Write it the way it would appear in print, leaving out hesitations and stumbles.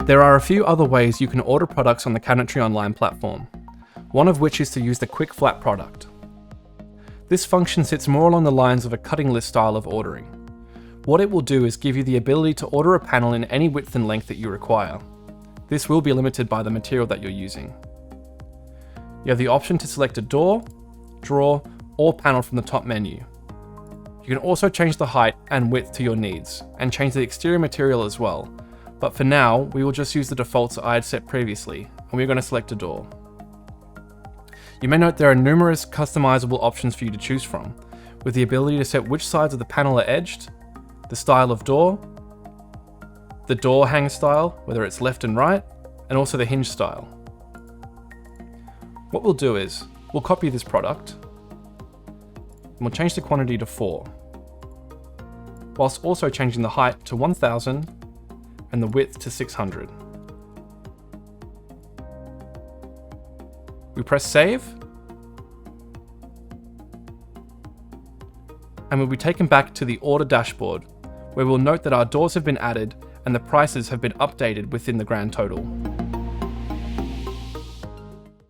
There are a few other ways you can order products on the Cabinetry Online platform, one of which is to use the Quick Flat product. This function sits more along the lines of a cutting list style of ordering. What it will do is give you the ability to order a panel in any width and length that you require. This will be limited by the material that you're using. You have the option to select a door, drawer, or panel from the top menu. You can also change the height and width to your needs, and change the exterior material as well, but for now, we will just use the defaults I had set previously, and we're going to select a door. You may note there are numerous customizable options for you to choose from, with the ability to set which sides of the panel are edged, the style of door, the door hang style, whether it's left and right, and also the hinge style. What we'll do is, we'll copy this product, and we'll change the quantity to 4, whilst also changing the height to 1000 and the width to 600. We press save, and we'll be taken back to the order dashboard, where we'll note that our doors have been added and the prices have been updated within the grand total.